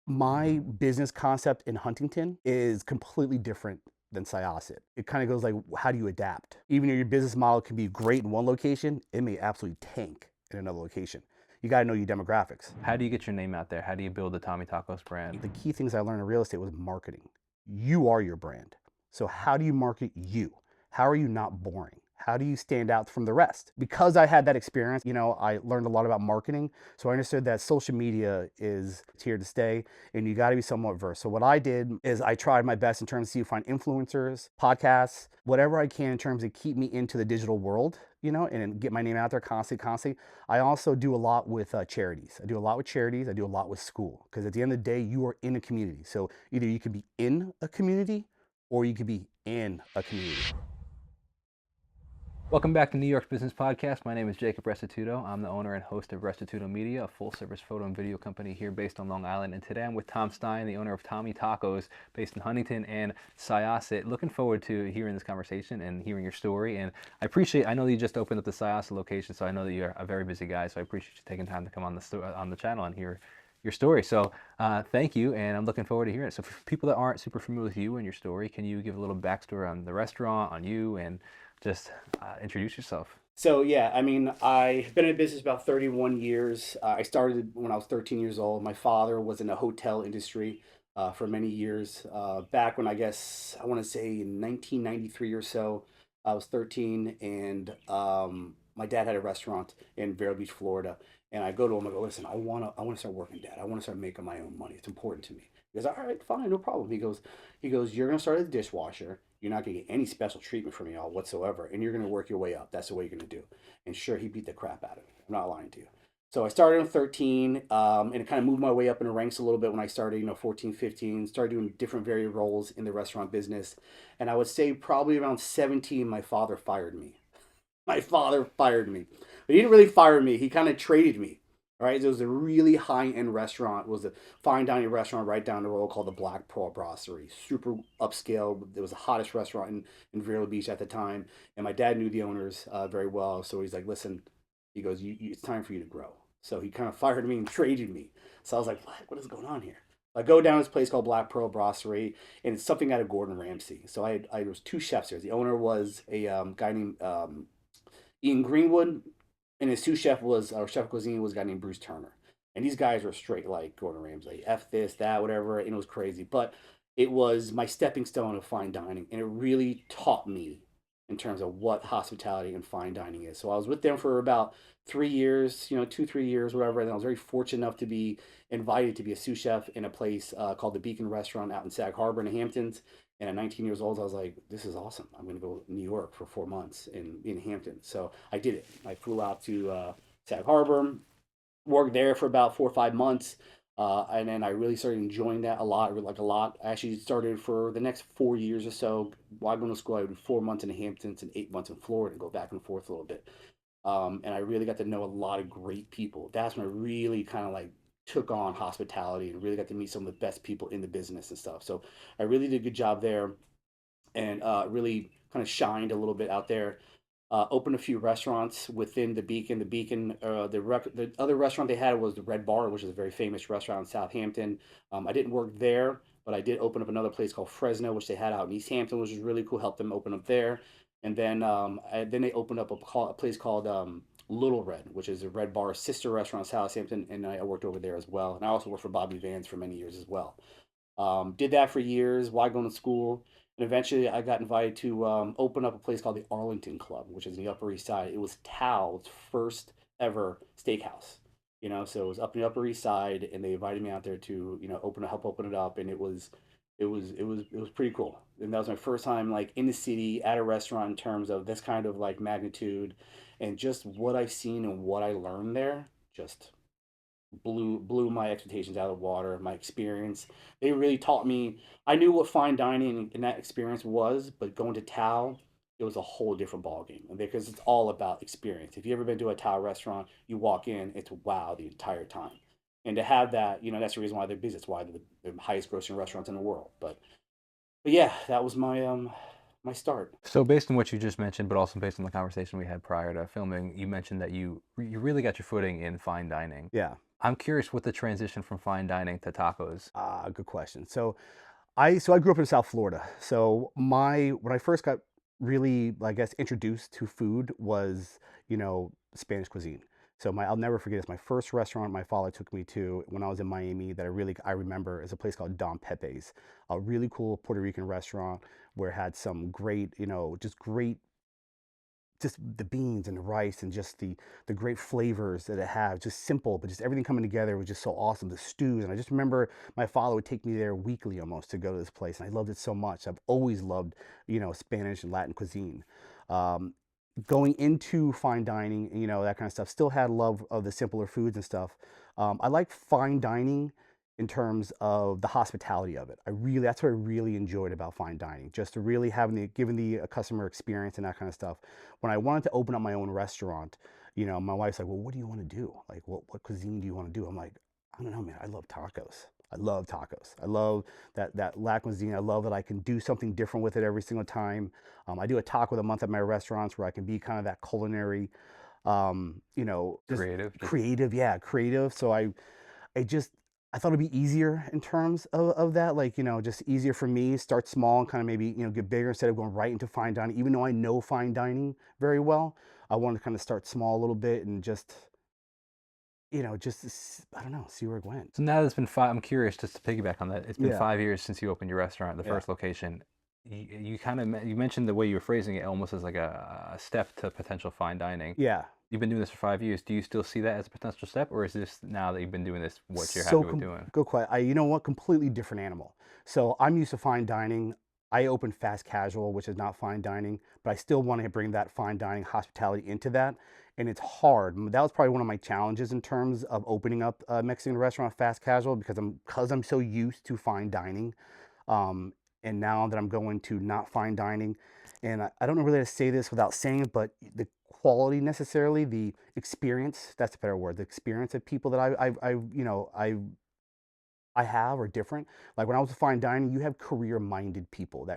My business concept in Huntington is completely different than Syosset. It kind of goes like, how do you adapt? Even though your business model can be great in one location, it may absolutely tank in another location. You got to know your demographics. How do you get your name out there? How do you build the Tommy Tacos brand? The key things I learned in real estate was marketing. You are your brand. So how do you market you? How are you not boring? How do you stand out from the rest? Because I had that experience, I learned a lot about marketing. So I understood that social media is here to stay and you got to be somewhat versed. So what I did is I tried my best in terms of see find influencers, podcasts, whatever I can in terms of keep me into the digital world, and get my name out there constantly. I also do a lot with charities. I do a lot with charities. I do a lot with school because at the end of the day, you are in a community. So either you can be in a community or you could be in a community. Welcome back to New York's Business Podcast. My name is Jacob Restituto. I'm the owner and host of Restituto Media, a full-service photo and video company here based on Long Island. And today I'm with Tom Stein, the owner of Tommy Tacos, based in Huntington and Syosset. Looking forward to hearing this conversation and hearing your story. And I know that you just opened up the Syosset location, so I know that you're a very busy guy. So I appreciate you taking time to come on the channel and hear your story. So thank you, and I'm looking forward to hearing it. So for people that aren't super familiar with you and your story, can you give a little backstory on the restaurant, on you, and just introduce yourself? So yeah, I mean, I've been in business about 31 years. I started when I was 13 years old. My father was in the hotel industry for many years. Back when I want to say in 1993 or so, I was 13, and my dad had a restaurant in Vero Beach, Florida. And I go to him, I go, listen, I wanna start working, Dad. I want to start making my own money. It's important to me. He goes, all right, fine, no problem. He goes, you're gonna start as a dishwasher. You're not gonna get any special treatment from me all whatsoever, and you're gonna work your way up. That's the way you're gonna do. And sure, he beat the crap out of me. I'm not lying to you. So I started at 13, and it kind of moved my way up in the ranks a little bit when I started, 14, 15, started doing different varied roles in the restaurant business. And I would say probably around 17, my father fired me. My father fired me. But he didn't really fire me. He kind of traded me. All right. It was a really high end restaurant. It was a fine dining restaurant right down the road called the Black Pearl Brasserie. Super upscale. It was the hottest restaurant in Vero Beach at the time. And my dad knew the owners very well. So he's like, listen, he goes, it's time for you to grow. So he kind of fired me and traded me. So I was like, what is going on here? I go down to this place called Black Pearl Brasserie, and it's something out of Gordon Ramsay. So there was two chefs there. The owner was a guy named Ian Greenwood, and his sous chef was, or chef cuisine was a guy named Bruce Turner. And these guys were straight like Gordon Ramsay, F this, that, whatever, and it was crazy. But it was my stepping stone of fine dining, and it really taught me in terms of what hospitality and fine dining is. So I was with them for about 3 years, 2, 3 years, whatever. And I was very fortunate enough to be invited to be a sous chef in a place called the Beacon Restaurant out in Sag Harbor in the Hamptons. And at 19 years old, I was like, this is awesome. I'm going to go to New York for 4 months in Hamptons. So I did it. I flew out to Sag Harbor, worked there for about 4 or 5 months. And then I really started enjoying that a lot, like a lot. I actually started for the next 4 years or so. While going to school, I would do 4 months in the Hamptons and 8 months in Florida and go back and forth a little bit. And I really got to know a lot of great people. That's when I really kind of like took on hospitality and really got to meet some of the best people in the business and stuff. So I really did a good job there and really kind of shined a little bit out there. Opened a few restaurants within the Beacon. The Beacon, the other restaurant they had was the Red Bar, which is a very famous restaurant in Southampton. I didn't work there, but I did open up another place called Fresno, which they had out in East Hampton, which was really cool. Helped them open up there, and then they opened up a place called Little Red, which is a Red Bar's sister restaurant in Southampton, and I worked over there as well. And I also worked for Bobby Vance for many years as well. Did that for years while going to school. And eventually I got invited to open up a place called the Arlington Club, which is in the Upper East Side. It was Tal's first ever steakhouse. So it was up in the Upper East Side, and they invited me out there to, help open it up, and it was pretty cool. And that was my first time like in the city at a restaurant in terms of this kind of like magnitude, and just what I've seen and what I learned there just blew my expectations out of the water. My experience, they really taught me. I knew what fine dining in that experience was, but going to Tao, it was a whole different ballgame because it's all about experience. If you ever been to a Tao restaurant, you walk in, it's wow the entire time. And to have that, that's the reason why they're busy. It's why they're the highest grossing restaurants in the world. But yeah, that was my start. So based on what you just mentioned, but also based on the conversation we had prior to filming, you mentioned that you really got your footing in fine dining. Yeah. I'm curious what the transition from fine dining to tacos. Good question. So I grew up in South Florida. So my when I first got really, I guess, introduced to food was, Spanish cuisine. So I'll never forget this. My first restaurant my father took me to when I was in Miami that I remember is a place called Don Pepe's, a really cool Puerto Rican restaurant where it had some great, just great, just the beans and the rice and just the great flavors that it had. Just simple, but just everything coming together was just so awesome. The stews, and I just remember my father would take me there weekly almost to go to this place, and I loved it so much. I've always loved, Spanish and Latin cuisine. Um, Going into fine dining, that kind of stuff, still had love of the simpler foods and stuff. I like fine dining in terms of the hospitality of it. That's what I really enjoyed about fine dining, just to really giving the customer experience and that kind of stuff. When I wanted to open up my own restaurant, my wife's like, "Well, what do you want to do? Like, what cuisine do you want to do?" I'm like, "I don't know, man. I love tacos. I love tacos. I love that Latin cuisine. I love that I can do something different with it every single time. I do a taco of the month at my restaurants where I can be kind of that culinary, just Creative, just creative. Yeah, creative. So I just I thought it'd be easier in terms of that, like, just easier for me, start small and kind of maybe, get bigger instead of going right into fine dining. Even though I know fine dining very well, I wanted to kind of start small a little bit and I don't know, see where it went. so now that it's been five. I'm curious just to piggyback on that. It's been Yeah, 5 years since you opened your restaurant, the yeah, first location. You kind of you mentioned the way you were phrasing it almost as like a step to potential fine dining. yeah. You've been doing this for 5 years. Do you still see that as a potential step, or is this now that you've been doing this what you're So happy with doing? good question. You know what? Completely different animal. So I'm used to fine dining. I open fast casual, which is not fine dining, but I still want to bring that fine dining hospitality into that. And it's hard. That was probably one of my challenges in terms of opening up a Mexican restaurant fast casual because I'm so used to fine dining. Um, and now that I'm going to not fine dining, and I don't know really how to say this without saying it, but the quality necessarily, the experience, that's a better word, the experience of people that I have are different. Like when I was fine dining, you have career-minded people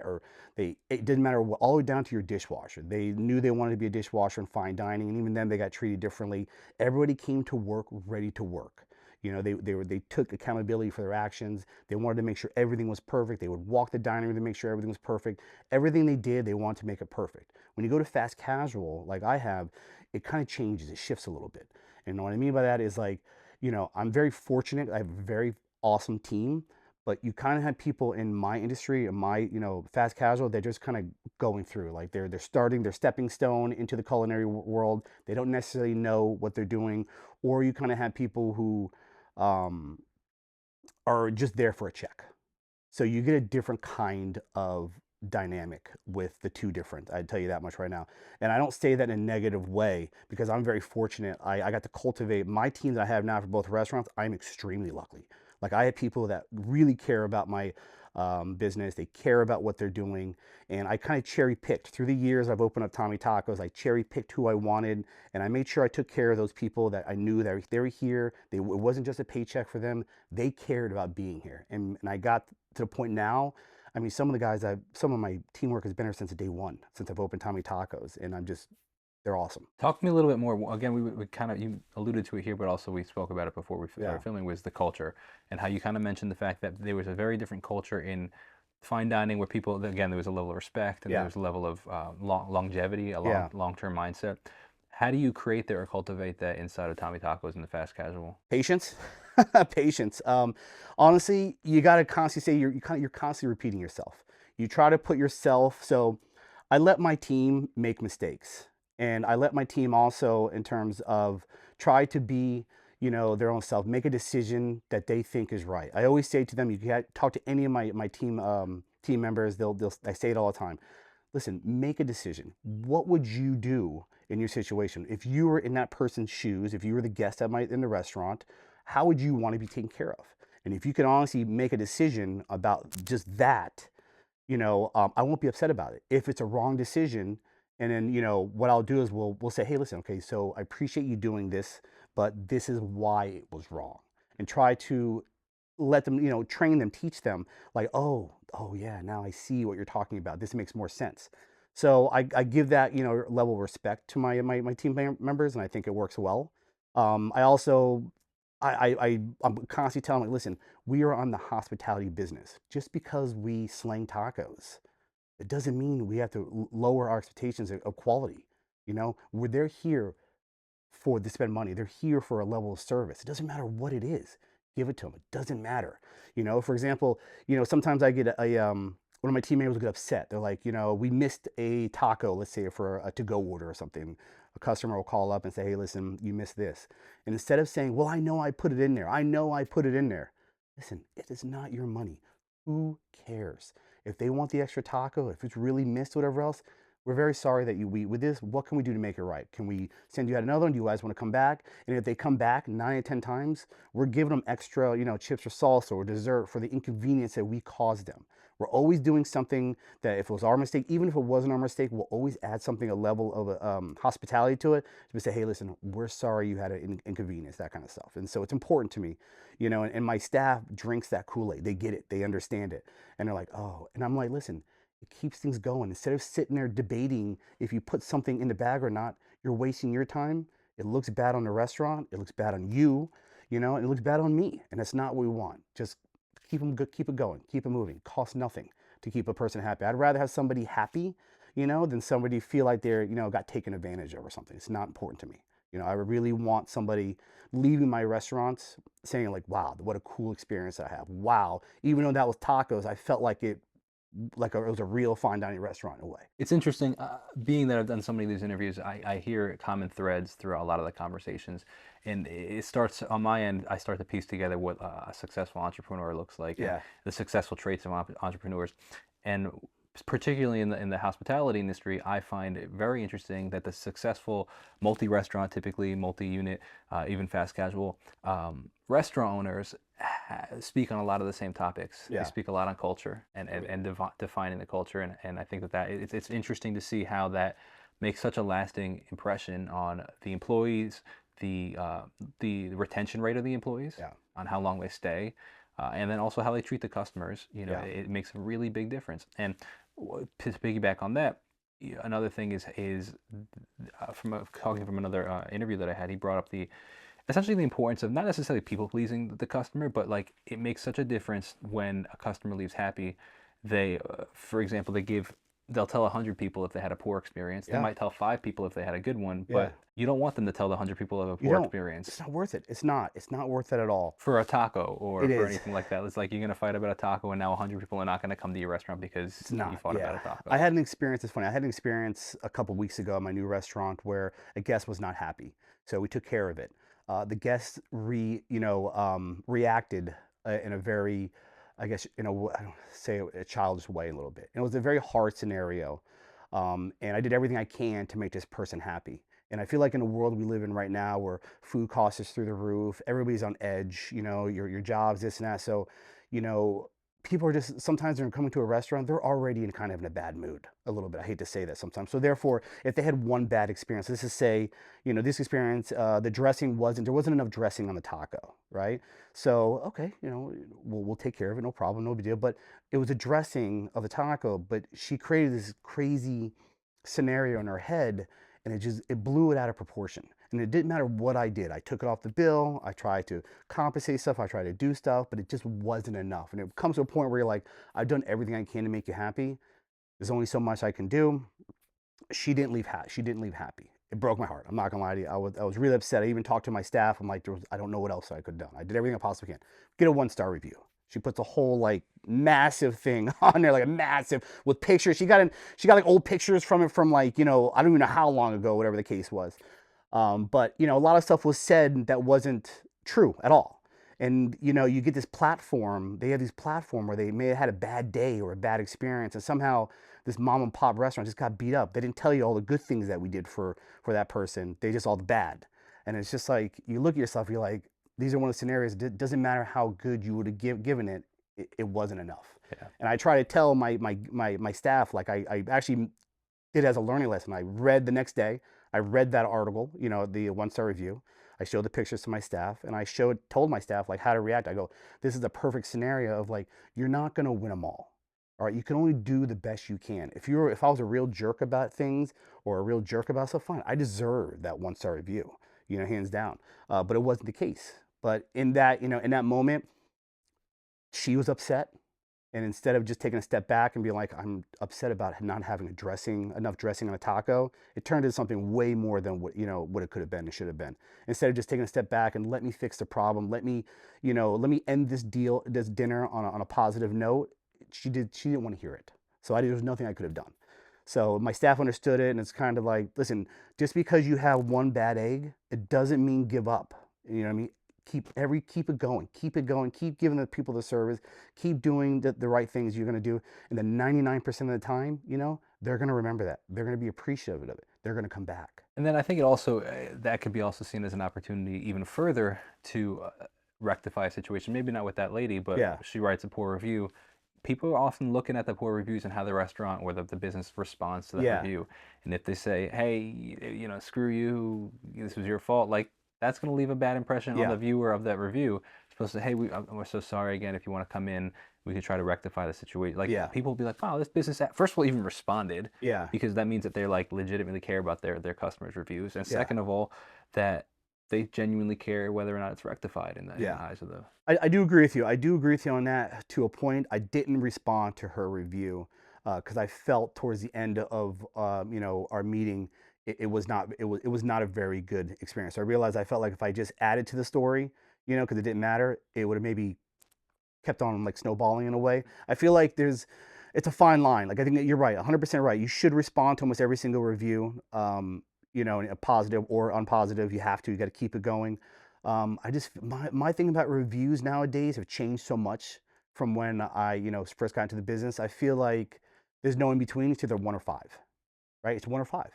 it didn't matter what, all the way down to your dishwasher. They knew they wanted to be a dishwasher in fine dining, and even then they got treated differently. Everybody came to work ready to work. They took accountability for their actions. They wanted to make sure everything was perfect. They would walk the dining room to make sure everything was perfect. Everything they did, they wanted to make it perfect. When you go to fast casual, like I have, it kind of changes. It shifts a little bit. And what I mean by that is like, I'm very fortunate. I have a very awesome team, but you kind of had people in my industry, in my, fast casual, they're just kind of going through, like they're starting their stepping stone into the culinary world. They don't necessarily know what they're doing, or you kind of have people who um, are just there for a check. So you get a different kind of dynamic with the two different. I'd tell you that much right now. And I don't say that in a negative way because I'm very fortunate. I got to cultivate my team that I have now for both restaurants. I'm extremely lucky. Like I have people that really care about my business. They care about what they're doing. And I kind of cherry picked through the years. I've opened up Tommy Tacos. I cherry picked who I wanted. And I made sure I took care of those people that I knew that they were here. It wasn't just a paycheck for them. They cared about being here. And I got to the point now. I mean, some of my teamwork has been here since day one, since I've opened Tommy Tacos, and they're awesome. Talk to me a little bit more. Again, we kind of you alluded to it here, but also we spoke about it before we Yeah, started filming. Was the culture and how you kind of mentioned the fact that there was a very different culture in fine dining where people again there was a level of respect and there yeah, was a level of longevity, a yeah. long term mindset. How do you create that or cultivate that inside of Tommy Tacos in the fast casual? Patience, patience. Honestly, you got to constantly say you're constantly repeating yourself. You try to put yourself. So, I let my team make mistakes, and I let my team also in terms of try to be, their own self, make a decision that they think is right. I always say to them, you can talk to any of my team members. I say it all the time. Listen, make a decision. What would you do in your situation if you were in that person's shoes? If you were the guest in the restaurant, how would you want to be taken care of? And if you can honestly make a decision about just that, I won't be upset about it. If it's a wrong decision, and then what I'll do is we'll say, hey, listen, okay, so I appreciate you doing this, but this is why it was wrong, and try to let them, train them, teach them, like, oh yeah, now I see what you're talking about. This makes more sense. So I give that, level of respect to my team members, and I think it works well. I also I'm constantly telling them, like, listen, we are on the hospitality business. Just because we slang tacos, it doesn't mean we have to lower our expectations of quality. They're here for to spend money. They're here for a level of service. It doesn't matter what it is. Give it to them. It doesn't matter. For example, sometimes I get one of my teammates will get upset. They're like, we missed a taco, let's say for a to-go order or something. A customer will call up and say, hey, listen, you missed this. And instead of saying, well, I know I put it in there. I know I put it in there. Listen, it is not your money. Who cares? If they want the extra taco, if it's really missed, whatever else, we're very sorry that we with this. What can we do to make it right? Can we send you out another one? Do you guys want to come back? And if they come back 9 or 10 times, we're giving them extra, chips or salsa or dessert for the inconvenience that we caused them. We're always doing something that if it was our mistake, even if it wasn't our mistake, we'll always add something, a level of hospitality to it. To say, hey, listen, we're sorry you had an inconvenience, that kind of stuff. And so it's important to me, and my staff drinks that Kool-Aid. They get it, they understand it. And they're like, oh, and I'm like, listen, it keeps things going. Instead of sitting there debating if you put something in the bag or not, you're wasting your time. It looks bad on the restaurant. It looks bad on you, and it looks bad on me. And that's not what we want. Just keep them good, keep it going, keep it moving. Costs nothing to keep a person happy. I'd rather have somebody happy, than somebody feel like they're, got taken advantage of or something. It's not important to me. I really want somebody leaving my restaurants saying like, wow, what a cool experience I have. Wow. Even though that was tacos, I felt like it was a real fine dining restaurant in a way. It's interesting, being that I've done so many of these interviews, I hear common threads throughout a lot of the conversations, and it starts on my end. I start to piece together what a successful entrepreneur looks like, and Yeah. the successful traits of entrepreneurs, and particularly in the hospitality industry, I find it very interesting that the successful multi-restaurant, typically multi-unit, even fast casual restaurant owners speak on a lot of the same topics. They Yeah. speak a lot on culture and defining the culture, and I think that it's interesting to see how that makes such a lasting impression on the employees, the retention rate of the employees, Yeah. on how long they stay, and then also how they treat the customers. Yeah. It makes a really big difference. And to piggyback on that, another thing is talking from another interview that I had, he brought up the essentially the importance of not necessarily people pleasing the customer, but like it makes such a difference when a customer leaves happy. For example, they'll tell 100 people if they had a poor experience. They Yeah. might tell 5 people if they had a good one, Yeah. but you don't want them to tell the 100 people of a You poor don't. experience It's not worth it. It's not. It's not worth it at all. for a taco or It for is. anything like that. It's like you're gonna fight about a taco, and now 100 people are not gonna come to your restaurant because It's you not. fought about a Yeah. taco. I had an experience. It's funny. I had an experience a couple weeks ago at my new restaurant where a guest was not happy. So we took care of it. The guest reacted in a very, I guess, I don't say a childish way a little bit. And it was a very hard scenario. And I did everything I can to make this person happy. And I feel like in the world we live in right now where food costs is through the roof, everybody's on edge, your jobs, this and that. So, you know, people are just sometimes they're coming to a restaurant, they're already in kind of in a bad mood a little bit. I hate to say that sometimes. So therefore, if they had one bad experience, let's just say, this experience, there wasn't enough dressing on the taco, right? So, okay, we'll take care of it, no problem, no big deal. But it was a dressing of the taco, but she created this crazy scenario in her head and it blew it out of proportion. And it didn't matter what I did. I took it off the bill. I tried to compensate stuff. I tried to do stuff, but it just wasn't enough. And it comes to a point where you're like, I've done everything I can to make you happy. There's only so much I can do. She didn't leave happy. It broke my heart. I'm not gonna lie to you. I was really upset. I even talked to my staff. I'm like, I don't know what else I could have done. I did everything I possibly can. Get a 1-star review. She puts a whole like massive thing on there, like a massive with pictures. She got like old pictures from it from like, I don't even know how long ago, whatever the case was. But a lot of stuff was said that wasn't true at all. And you get this platform. They have this platform where they may have had a bad day or a bad experience, and somehow this mom and pop restaurant just got beat up. They didn't tell you all the good things that we did for that person. They just all the bad. And it's just like you look at yourself, you're like, these are one of the scenarios. It doesn't matter how good you would have given it, it wasn't enough. Yeah. And I try to tell my staff, like I actually did as a learning lesson. I read the next day. I read that article, the 1-star review. I showed the pictures to my staff, and I told my staff like how to react. I go, this is a perfect scenario of like you're not gonna win them all. All right, you can only do the best you can. If I was a real jerk about things or a real jerk about stuff, fine. I deserve that 1-star review, hands down. But it wasn't the case. But in that, in that moment, she was upset. And instead of just taking a step back and being like, I'm upset about not having enough dressing on a taco, it turned into something way more than what it could have been and should have been. Instead of just taking a step back and let me fix the problem, let me end this dinner on a positive note. She didn't want to hear it. So there was nothing I could have done. So my staff understood it, and it's kind of like, listen, just because you have one bad egg, it doesn't mean give up. You know what I mean? Keep it going, keep giving the people the service, keep doing the right things you're going to do, and then 99% of the time, they're going to remember that, they're going to be appreciative of it, they're going to come back. And then I think it also that could be also seen as an opportunity even further to rectify a situation. Maybe not with that lady, but Yeah, she writes a poor review. People are often looking at the poor reviews and how the restaurant or the business responds to that yeah, review. And if they say, "Hey, screw you, this was your fault," like that's going to leave a bad impression on yeah, the viewer of that review. Supposed to, "Hey, we're so sorry again. If you want to come in, we can try to rectify the situation." Like yeah, people will be like, "Wow, this business first of all even responded." yeah, Because that means that they're like legitimately care about their customers' reviews, and yeah, second of all, that they genuinely care whether or not it's rectified in the yeah. eyes of the. I do agree with you. I do agree with you on that to a point. I didn't respond to her review because I felt towards the end of our meeting, it was not a very good experience. I realized I felt like if I just added to the story, because it didn't matter, it would have maybe kept on like snowballing in a way. I feel like it's a fine line. Like I think that you're right, 100% right. You should respond to almost every single review, a positive or unpositive. You have to. You got to keep it going. My thing about reviews nowadays have changed so much from when I first got into the business. I feel like there's no in between. It's either one or five, right? It's one or five.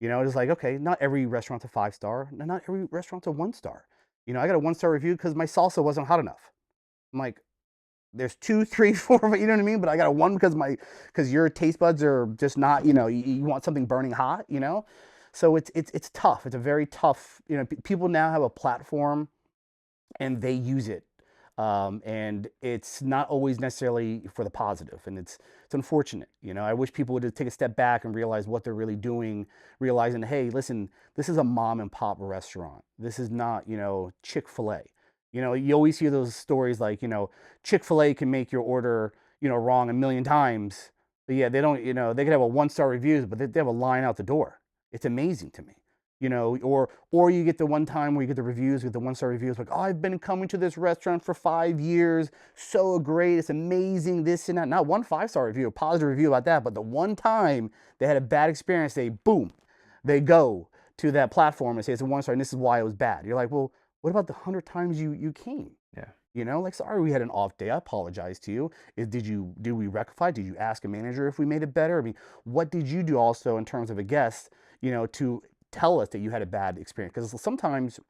It's like, okay, not every restaurant's a 5 star. Not every restaurant's a 1 star. I got a 1 star review because my salsa wasn't hot enough. I'm like, there's two, three, four, you know what I mean? But I got a one because your taste buds are just not, you want something burning hot. So it's tough. It's a very tough, people now have a platform and they use it. And it's not always necessarily for the positive, and it's unfortunate. I wish people would take a step back and realize what they're really doing, realizing, hey, listen, this is a mom and pop restaurant. This is not, Chick-fil-A. You always hear those stories like, Chick-fil-A can make your order, wrong a million times, but yeah, they don't, they could have a 1 star reviews, but they have a line out the door. It's amazing to me. Or you get the one time where you get the reviews with the 1 star reviews, like, oh, I've been coming to this restaurant for 5 years, so great, it's amazing, this and that. Not one 5 star review, a positive review about that, but the one time they had a bad experience, they go to that platform and say it's a 1 star and this is why it was bad. You're like, well, what about the 100 times you came? Yeah. Like, sorry, we had an off day. I apologize to you. Did we rectify? Did you ask a manager if we made it better? I mean, what did you do also in terms of a guest, to tell us that you had a bad experience? Because sometimes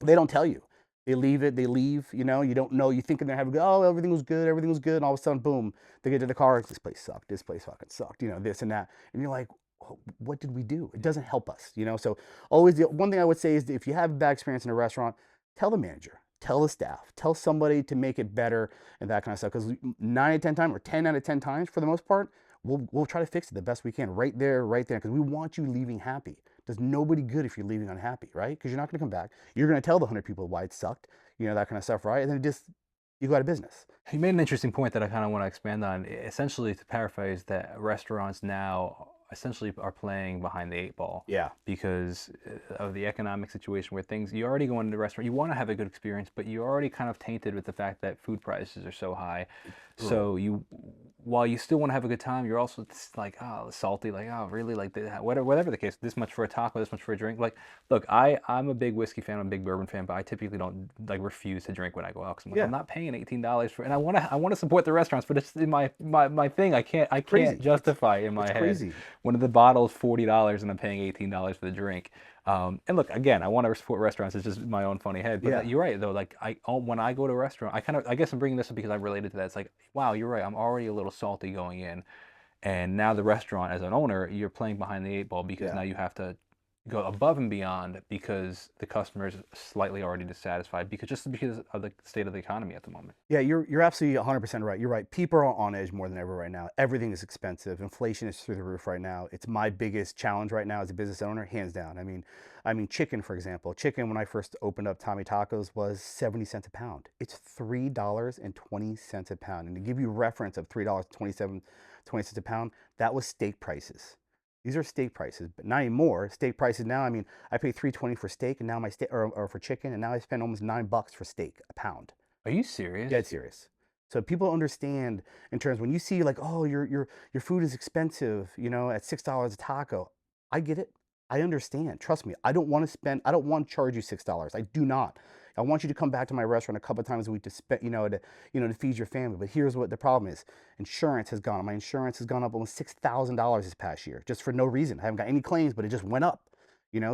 they don't tell you. They leave, you don't know, you think they're having, oh, everything was good. And all of a sudden, boom, they get to the car, this place sucked, this place fucking sucked, this and that. And you're like, what did we do? It doesn't help us. So always the one thing I would say is if you have a bad experience in a restaurant, tell the manager, tell the staff, tell somebody to make it better and that kind of stuff. Because 9 out of 10 times, or 10 out of 10 times for the most part, we'll try to fix it the best we can right there, because we want you leaving happy. There's nobody good if you're leaving unhappy, right? Because you're not going to come back. You're going to tell the 100 people why it sucked, that kind of stuff, right? And then you go out of business. You made an interesting point that I kind of want to expand on. Essentially, to paraphrase, that restaurants now essentially are playing behind the eight ball Yeah. because of the economic situation where things, you already go into the restaurant, you want to have a good experience, but you're already kind of tainted with the fact that food prices are so high. Bro. So while you still want to have a good time, you're also like, oh, salty, like, oh, really, like, whatever the case, this much for a taco, this much for a drink. Like, look, I'm a big whiskey fan, I'm a big bourbon fan, but I typically don't like refuse to drink when I go out because I'm like, I'm Yeah. not paying $18 for, and I want to support the restaurants, but it's in my thing. I can't Crazy. justify in It's my head crazy. when the bottle's $40 and I'm paying $18 for the drink. And look, again, I want to support restaurants. It's just my own funny head. But Yeah. you're right, though. Like when I go to a restaurant, I guess I'm bringing this up because I'm related to that. It's like, wow, you're right. I'm already a little salty going in, and now the restaurant, as an owner, you're playing behind the eight ball because Yeah. now you have to go above and beyond because the customer is slightly already dissatisfied because of the state of the economy at the moment. Yeah, you're absolutely 100% right. You're right. People are on edge more than ever right now. Everything is expensive. Inflation is through the roof right now. It's my biggest challenge right now as a business owner, hands down. I mean, chicken, for example. Chicken, when I first opened up Tommy Tacos, was 70 cents a pound. It's $3.20 a pound. And to give you reference of $3.27 a pound, that was steak prices. These are steak prices, but not anymore. Steak prices now. I mean, I pay 3.20 for steak, and now my steak or for chicken, and now I spend almost $9 for steak a pound. Are you serious? Dead serious. So people understand in terms when you see like, oh, your food is expensive, at $6 a taco. I get it. I understand. Trust me. I don't want to spend. I don't want to charge you $6. I do not. I want you to come back to my restaurant a couple of times a week to spend, to feed your family. But here's what the problem is: insurance has gone up. My insurance has gone up almost $6,000 this past year, just for no reason. I haven't got any claims, but it just went up.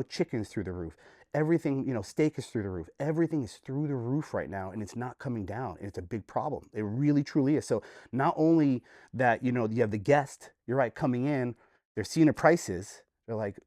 Chicken's through the roof. Everything, steak is through the roof. Everything is through the roof right now, and it's not coming down. And it's a big problem. It really, truly is. So not only that, you have the guest, you're right, coming in, they're seeing the prices, they're like,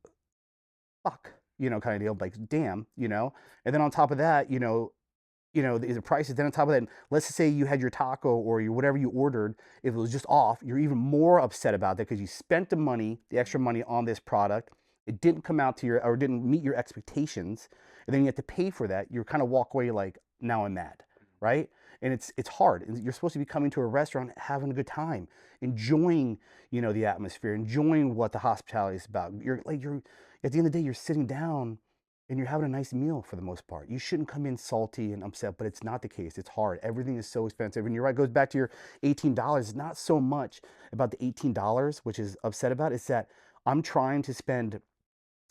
fuck, kind of deal, like, damn, and then on top of that, the prices. Then on top of that, let's say you had your taco or your whatever you ordered, if it was just off, you're even more upset about that because you spent the extra money on this product. It didn't come out to your or didn't meet your expectations, and then you have to pay for that. You kind of walk away like, now I'm mad, right? And it's hard. You're supposed to be coming to a restaurant, having a good time, enjoying, the atmosphere, enjoying what the hospitality is about. You're at the end of the day, you're sitting down and you're having a nice meal for the most part. You shouldn't come in salty and upset, but it's not the case. It's hard. Everything is so expensive. And you're right, it goes back to your $18. It's not so much about the $18, which is upset about. It's that I'm trying to spend,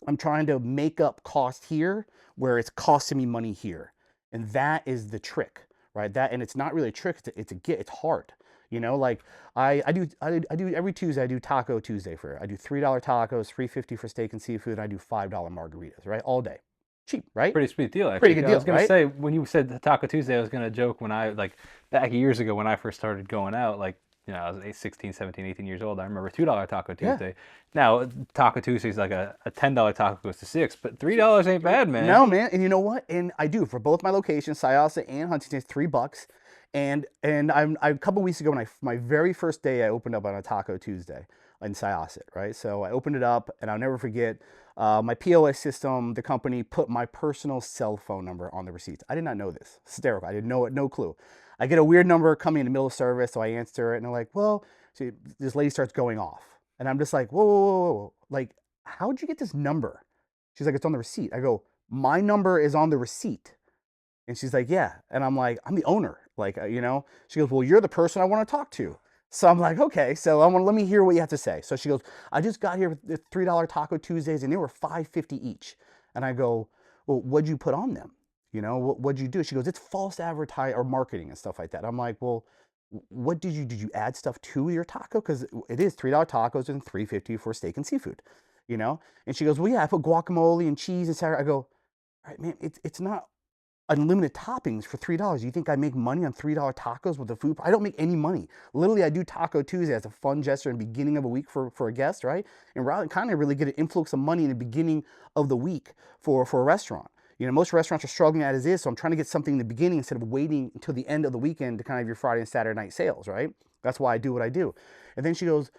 I'm trying to make up cost here where it's costing me money here. And that is the trick, right? And it's not really a trick. It's hard. Like I do every Tuesday. I do Taco Tuesday I do $3 tacos, $3.50 for steak and seafood. And I do $5 margaritas, right? All day. Cheap, right? Pretty sweet deal, Pretty actually. good I deal, was gonna right? say when you said Taco Tuesday, I was gonna joke when I like back years ago when I first started going out, like I was 16, 17, 18 years old. I remember $2 Taco Yeah. Tuesday. Now Taco Tuesday is like a $10 taco goes to $6, but $3 ain't bad, man. No, man. And you know what? And I do for both my locations, Syosset and Huntington, it's $3. And a couple weeks ago when my very first day I opened up on a Taco Tuesday in Syosset, right? So I opened it up, and I'll never forget my POS system. The company put my personal cell phone number on the receipts. I did not know this. Hysterical. I didn't know it. No clue. I get a weird number coming in the middle of service, so I answer it, and they're like, "Well," so this lady starts going off, and I'm just like, "Whoa, whoa, whoa, whoa! Like, how'd you get this number?" She's like, "It's on the receipt." I go, "My number is on the receipt." And she's like, "Yeah." And I'm like, "I'm the owner." Like, she goes, "Well, you're the person I want to talk to." So I'm like, "Okay." So let me hear what you have to say. So she goes, "I just got here with the $3 Taco Tuesdays and they were $5.50 each." And I go, "Well, what'd you put on them? What'd you do?" She goes, "It's false advertising or marketing and stuff like that." I'm like, "Well, what did you add stuff to your taco? Because it is $3 tacos and $3.50 for steak and seafood, you know?" And she goes, "Well, yeah, I put guacamole and cheese and sour." I go, "All right, man, it's not unlimited toppings for $3. You think I make money on $3 tacos with the food? I don't make any money. Literally, I do Taco Tuesday as a fun gesture in the beginning of a week for a guest, right? And rather kind of really get an influx of money in the beginning of the week for a restaurant. Most restaurants are struggling as is, so I'm trying to get something in the beginning instead of waiting until the end of the weekend to kind of your Friday and Saturday night sales, right? That's why I do what I do. And then she goes,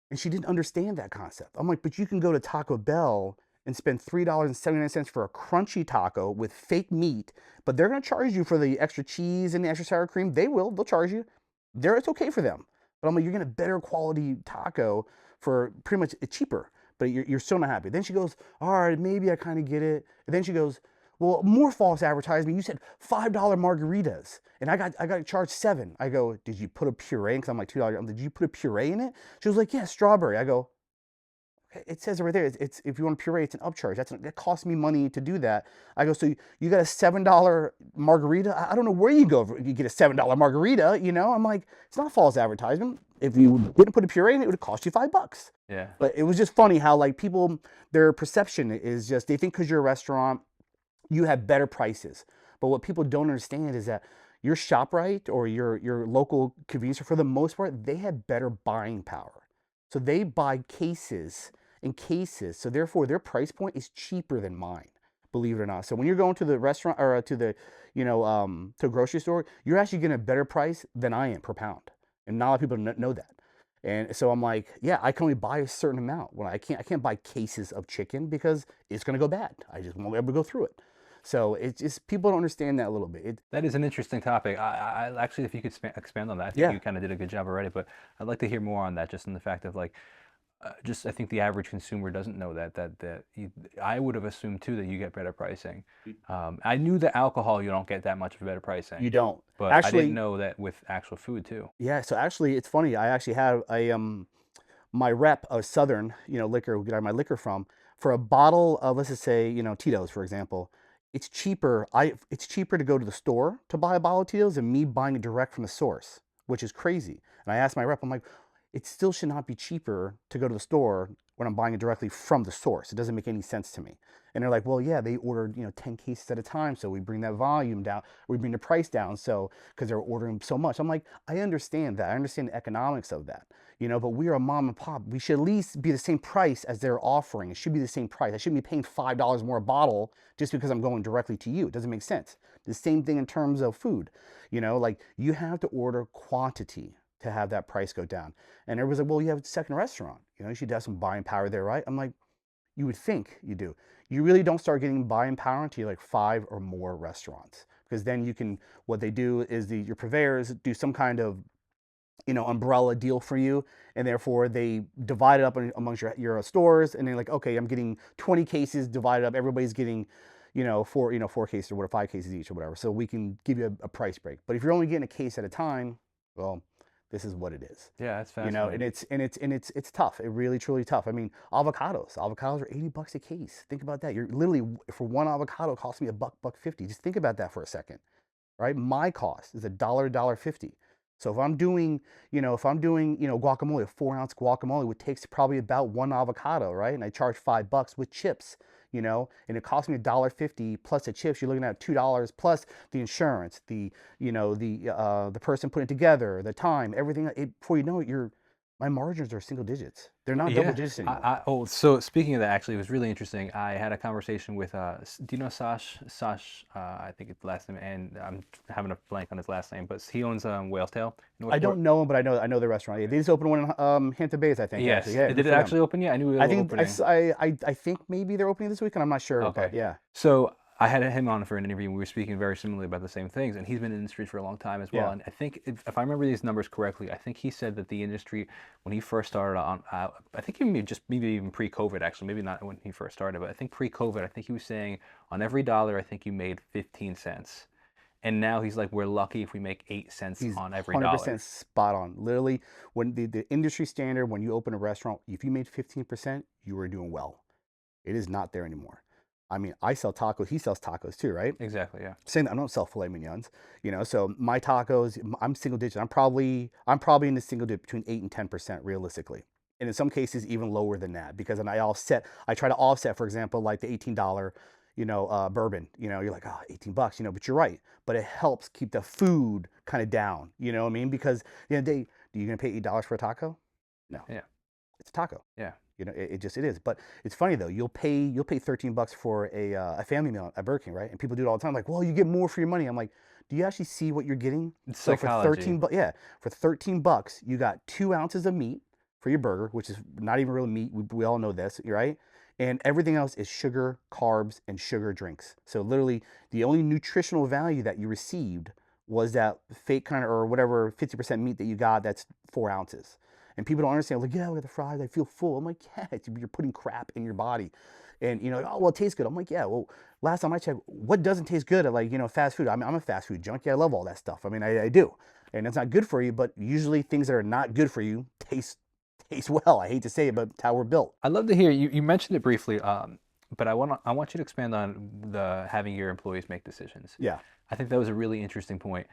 and she didn't understand that concept. I'm like, "But you can go to Taco Bell and spend $3.79 for a crunchy taco with fake meat, but they're going to charge you for the extra cheese and the extra sour cream. They'll charge you. It's okay for them." But I'm like, "You're getting a better quality taco for pretty much cheaper, but you're still not happy." Then she goes, "All right, maybe I kind of get it." And then she goes, "Well, more false advertisement. You said $5 margaritas, and I got charged 7." I go, "Did you put a puree?" Because I'm like $2. "Did you put a puree in it?" She was like, "Yeah, strawberry." I go, "It says it right there. It's if you want a puree, it's an upcharge. That costs me money to do that." I go, "So you got a $7 margarita? I don't know where you go if you get a $7 margarita. I'm like, it's not false advertisement. If you didn't put a puree in it, it would cost you $5. Yeah. But it was just funny how like people, their perception is just they think because you're a restaurant, you have better prices. But what people don't understand is that your ShopRite or your local convenience store, for the most part, they have better buying power. So they buy cases in cases. So therefore, their price point is cheaper than mine, believe it or not. So when you're going to the restaurant or to the, to a grocery store, you're actually getting a better price than I am per pound. And not a lot of people know that. And so I'm like, yeah, I can only buy a certain amount. When I can't buy cases of chicken because it's gonna go bad. I just won't be able to go through it. So it's just people don't understand that a little bit. That is an interesting topic. I actually, if you could expand on that, I think Yeah, you kind of did a good job already. But I'd like to hear more on that, just in the fact of like, just I think the average consumer doesn't know I would have assumed too that you get better pricing. I knew that alcohol you don't get that much of better you pricing, don't but I didn't actually. know that with actual food too. Yeah, so actually, it's funny. I actually have a my rep of Southern, liquor, we get my liquor from, for a bottle of, let's just say, Tito's, for example. It's cheaper to go to the store to buy a bottle of Tito's than me buying it direct from the source, which is crazy. And I asked my rep, I'm like, it still should not be cheaper to go to the store when I'm buying it directly from the source. It doesn't make any sense to me. And they're like, well, yeah, they ordered, 10 cases at a time, so we bring that volume down, we bring the price down, so because they're ordering so much. I'm like, I understand that. I understand the economics of that. But we are a mom and pop. We should at least be the same price as they're offering. It should be the same price. I shouldn't be paying $5 more a bottle just because I'm going directly to you. It doesn't make sense. The same thing in terms of food. Like you have to order quantity to have that price go down. And everybody's like, well, you have a second restaurant. You should have some buying power there, right? I'm like, you would think you do. You really don't start getting buying power until like 5 or more restaurants. Because then you can, what they do is your purveyors do some kind of umbrella deal for you, and therefore they divide it up amongst your stores, and they're like, okay, I'm getting 20 cases divided up, everybody's getting four cases or whatever, 5 cases each or whatever, so we can give you a price break. But if you're only getting a case at a time, well, this is what it is. Yeah, that's And fascinating. it's tough. It really truly tough. I mean, avocados are $80 a case. Think about that. You're literally, for one avocado, it costs me a buck 50. Just think about that for a second, right? My cost is a dollar 50. So if I'm doing guacamole, a 4 ounce guacamole, which takes probably about one avocado, right? And I charge $5 with chips, and it costs me a dollar 50 plus the chips. You're looking at $2 plus the insurance, the person putting it together, the time, everything. Before you know it, my margins are single digits. They're not double Yeah. digits anymore. So speaking of that, actually, it was really interesting. I had a conversation with, do you know I think it's the last name, and I'm having a blank on his last name, but he owns Whale's Tail, I Northport. don't know them, but I know the restaurant. Yeah, they just opened one in Hampton Bays, I think. Actually, Yes. yeah, Did good it for them. actually open yet? I knew it I was think opening. I think maybe they're opening this week, and I'm not sure, Okay. but yeah, So I had him on for an interview, and we were speaking very similarly about the same things. And he's been in the industry for a long time as well. yeah. And I think, if I remember these numbers correctly, I think he said that the industry, when he first started on, I think maybe even pre-COVID, actually, maybe not when he first started, but I think pre-COVID, I think he was saying on every dollar, I think you made 15 cents. And now he's like, we're lucky if we make 8 cents He's on every 100% dollar. spot on. Literally, when the industry standard, when you open a restaurant, if you made 15%, you were doing well. It is not there anymore. I mean, I sell tacos. He sells tacos too, right? Exactly. Yeah. Saying that I don't sell filet mignons, so my tacos, I'm single digit. I'm probably in the single digit between 8 and 10% realistically. And in some cases even lower than that, because then I try to offset, for example, like the $18, bourbon, you're like, oh, $18, but you're right. But it helps keep the food kind of down, you know what I mean? Because at the end of the day, are you gonna pay $8 for a taco? No, Yeah. it's a taco. Yeah. It is. But it's funny though. You'll pay $13 for a family meal at Burger King, right? And people do it all the time. Like, well, you get more for your money. I'm like, do you actually see what you're getting? It's So for psychology. 13 bucks, yeah, for $13, you got 2 ounces of meat for your burger, which is not even real meat. We all know this, right? And everything else is sugar, carbs, and sugar drinks. So literally, the only nutritional value that you received was that fake kind of, or whatever, 50% meat that you got. That's 4 ounces. And people don't understand. Like, yeah, we got the fries. I feel full. I'm like, yeah, you're putting crap in your body. And oh well, it tastes good. I'm like, yeah. Well, last time I checked, what doesn't taste good at, like, fast food? I mean, I'm a fast food junkie. I love all that stuff. I mean, I do, and it's not good for you. But usually, things that are not good for you taste well. I hate to say it, but it's how we're built. I'd love to hear you mentioned it briefly, but I want you to expand on the having your employees make decisions. Yeah, I think that was a really interesting point.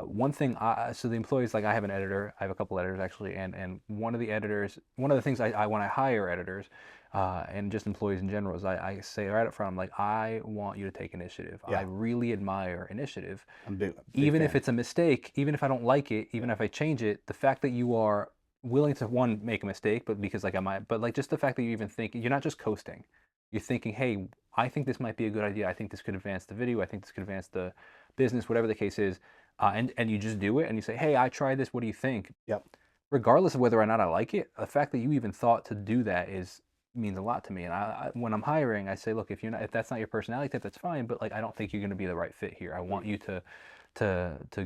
One thing, so the employees, like I have an editor, I have a couple editors actually, and one of the things I when I hire editors, and just employees in general, is I say right up front, I'm like, I want you to take initiative. I yeah. really admire initiative, I'm big even if fan. it's a mistake, even if I don't like it, even Yeah, if I change it, the fact that you are willing to one make a mistake, but because like I might, but like just the fact that you even think you're not just coasting, you're thinking, hey, I think this might be a good idea. I think this could advance the video. I think this could advance the business, whatever the case is, and you just do it and you say, hey, I tried this. What do you think? Yep. Regardless of whether or not I like it, the fact that you even thought to do that is means a lot to me. And when I'm hiring, I say, look, if that's not your personality type, that's fine. But like, I don't think you're going to be the right fit here. I want you to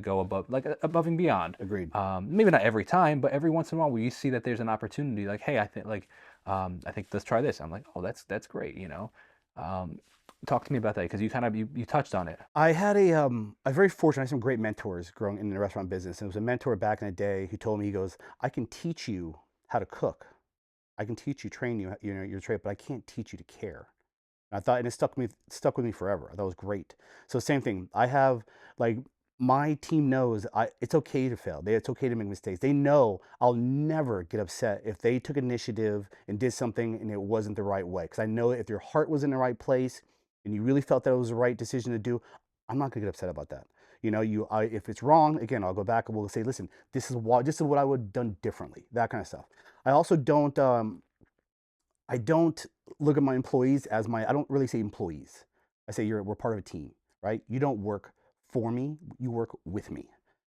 go above, like above and beyond. Agreed. Maybe not every time, but every once in a while, where you see that there's an opportunity, like, hey, I think let's try this. I'm like, oh, that's great. Um, talk to me about that because you kind of you touched on it. I had a very fortunate, I had some great mentors growing in the restaurant business. And it was a mentor back in the day who told me, he goes, I can teach you how to cook. I can teach you, train you, your trade, but I can't teach you to care. And I thought, and it stuck with me forever. That was great. So same thing. I have like my team knows it's okay to fail. It's okay to make mistakes. They know I'll never get upset if they took initiative and did something and it wasn't the right way. Because I know if your heart was in the right place and you really felt that it was the right decision to do, I'm not gonna get upset about that. If it's wrong, again, I'll go back and we'll say, listen, this is what I would have done differently. That kind of stuff. I also don't look at my employees as I don't really say employees. I say we're part of a team, right? You don't work for me, you work with me.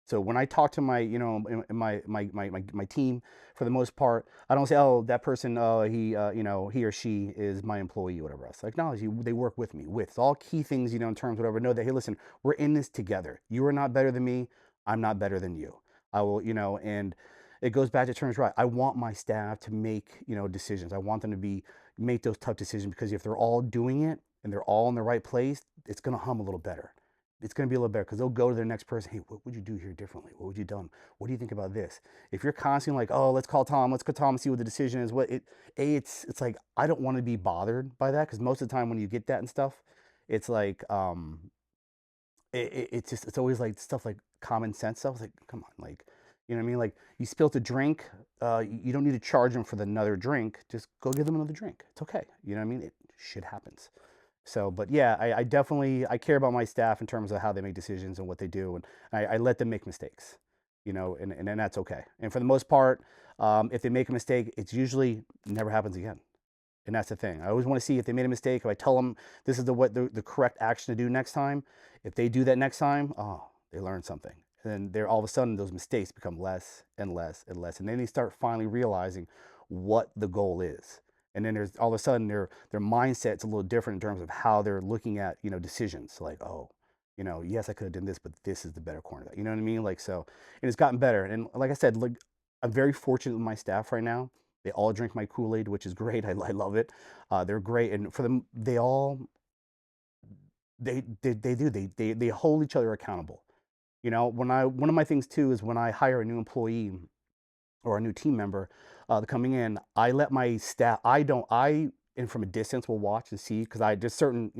So when I talk to my team, for the most part, I don't say, oh, that person, he or she is my employee, or whatever else. I acknowledge they work with me. With all key things, in terms of whatever. Know that, hey, listen, we're in this together. You are not better than me. I'm not better than you. I will, and it goes back to terms, right? I want my staff to make, decisions. I want them to make those tough decisions, because if they're all doing it and they're all in the right place, it's going to hum a little better. It's going to be a little better, because they'll go to their next person. Hey, what would you do here differently? What would you done? What do you think about this? If you're constantly like, oh, let's call Tom and see what the decision is. It's like, I don't want to be bothered by that, because most of the time when you get that and stuff, it's like, it's always like stuff like common sense stuff. It's like, come on, like, you know what I mean? Like, you spilt a drink, you don't need to charge them for another drink. Just go give them another drink. It's okay. You know what I mean? Shit happens. So, but yeah, I definitely I care about my staff in terms of how they make decisions and what they do, and I let them make mistakes, and that's okay. And for the most part, if they make a mistake, it's usually never happens again. And that's the thing. I always want to see if they made a mistake. If I tell them this is the correct action to do next time, if they do that next time, oh, they learn something. And then they're all of a sudden those mistakes become less and less and less. And then they start finally realizing what the goal is. And then there's all of a sudden their mindset's a little different in terms of how they're looking at, decisions. Like, oh, yes, I could have done this, but this is the better corner. You know what I mean? Like, so, and it's gotten better. And like I said, like, I'm very fortunate with my staff right now. They all drink my Kool-Aid, which is great. I love it. They're great, and for them, they all they do they hold each other accountable. One of my things too is when I hire a new employee or a new team member coming in, I let my staff. I don't. I and from a distance will watch and see, because I there's certain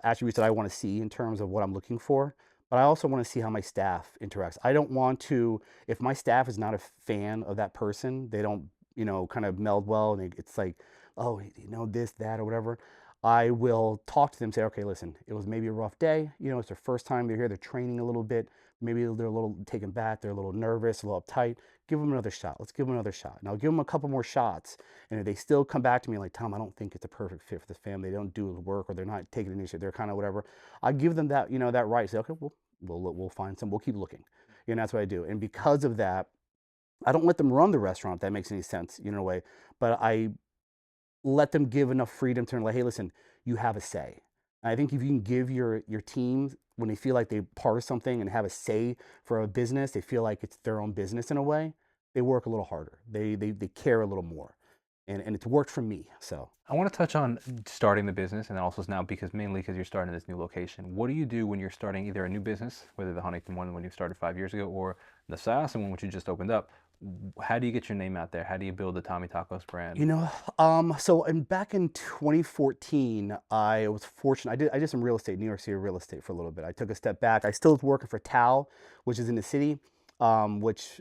attributes that I want to see in terms of what I'm looking for. But I also want to see how my staff interacts. I don't want to, if my staff is not a fan of that person, they don't, kind of meld well, and it's like, oh, this, that, or whatever. I will talk to them, say, okay, listen, it was maybe a rough day. It's their first time they're here. They're training a little bit. Maybe they're a little taken back. They're a little nervous, a little uptight. Give them another shot. Let's give them another shot. And I'll give them a couple more shots. And if they still come back to me like, Tom, I don't think it's a perfect fit for the family. They don't do the work, or they're not taking initiative. They're kind of whatever. I give them that, that right. Say, okay, we'll find some. We'll keep looking. That's what I do. And because of that, I don't let them run the restaurant, if that makes any sense, in a way. But I let them give enough freedom to like, hey, listen, you have a say. And I think if you can give your teams, when they feel like they're part of something and have a say for a business, they feel like it's their own business in a way. They work a little harder. They care a little more, and it's worked for me. So I want to touch on starting the business, and then also now mainly because you're starting this new location. What do you do when you're starting either a new business, whether the Huntington one when you started 5 years ago, or the Syosset one which you just opened up? How do you get your name out there? How do you build the Tommy Tacos brand? so back in 2014, I was fortunate. I did some real estate, New York City real estate for a little bit. I took a step back. I still was working for Tao, which is in the city, which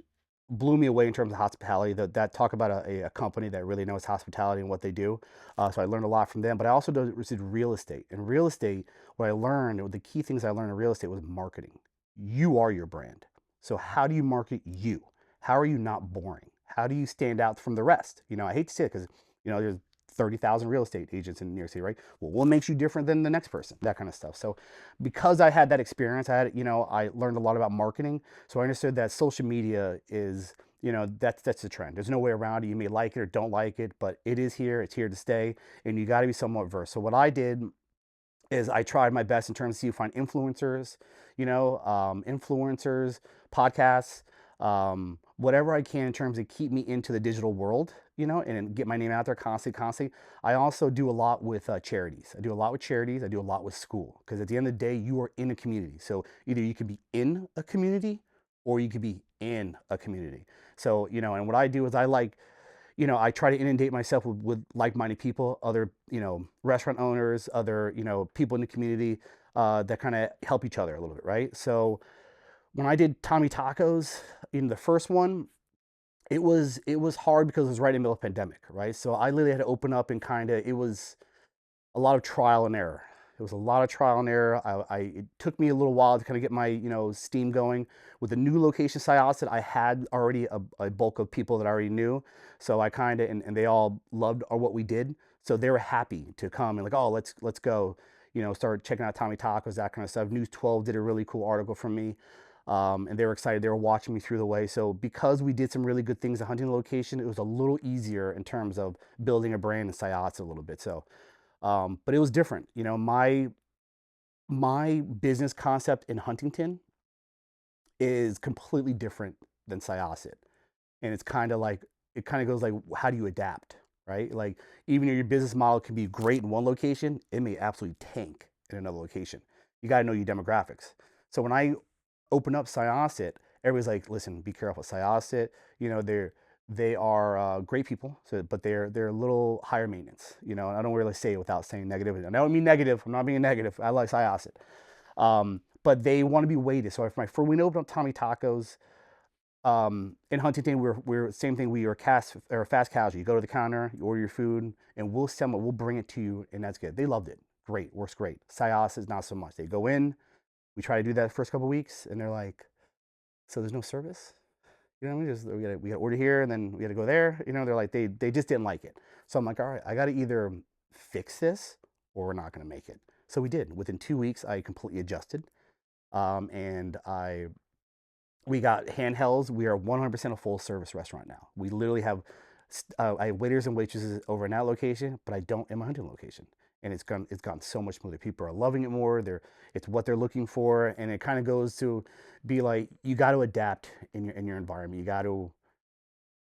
blew me away in terms of hospitality. That talk about a company that really knows hospitality and what they do. So I learned a lot from them. But I also did real estate. In real estate, what I learned, the key things I learned in real estate was marketing. You are your brand. So how do you market you? How are you not boring? How do you stand out from the rest? I hate to say it because, there's 30,000 real estate agents in New York City, right? Well, what makes you different than the next person? That kind of stuff. So, because I had that experience, I learned a lot about marketing. So I understood that social media is, that's the trend. There's no way around it. You may like it or don't like it, but it is here. It's here to stay, and you got to be somewhat versed. So what I did is I tried my best in terms of see you find influencers, influencers, podcasts, whatever I can in terms of keep me into the digital world, and get my name out there constantly, constantly. I also do a lot with charities. I do a lot with charities. I do a lot with school because at the end of the day, you are in a community. So either you can be in a community or you could be in a community. So, and what I do is I try to inundate myself with like-minded people, other, restaurant owners, other, people in the community that kind of help each other a little bit, right? So when I did Tommy Tacos in the first one, it was hard because it was right in the middle of the pandemic, right? So I literally had to open up and it was a lot of trial and error. It was a lot of trial and error. It took me a little while to kind of get my steam going. With the new location, Syosset, I had already a bulk of people that I already knew, so I kind of and they all loved what we did, so they were happy to come and like, oh, let's go, start checking out Tommy Tacos, that kind of stuff. News 12 did a really cool article from me, and they were excited. They were watching me through the way. So because we did some really good things at Huntington location, it was a little easier in terms of building a brand in Syosset a little bit. So but it was different. My business concept in Huntington is completely different than Syosset. And it's kind of like, it kind of goes like, how do you adapt, right? Like, even if your business model can be great in one location, it may absolutely tank in another location. You got to know your demographics. So when I open up Syosset, everybody's like, listen, be careful. Syosset, they are great people, so, but they're a little higher maintenance, and I don't really say it without saying negative. And I don't mean negative. I'm not being negative. I like Syosset. But they want to be weighted. So for when we opened up Tommy Tacos, in Huntington, we're same thing. We are fast casual. You go to the counter, you order your food, and we'll bring it to you, and that's good. They loved it. Great, works great. Syosset is not so much. They go in, we try to do that the first couple of weeks, and they're like, so there's no service? You know what I mean? We got to order here and then we got to go there. They're like, they just didn't like it. So I'm like, all right, I got to either fix this or we're not going to make it. So we did. Within 2 weeks, I completely adjusted. And we got handhelds. We are 100% a full service restaurant now. We literally have, I have waiters and waitresses over in that location, but I don't in my hunting location. And it's gone so much smoother. People are loving it more. It's what they're looking for, and it kind of goes to be like, you got to adapt in your environment. You got to,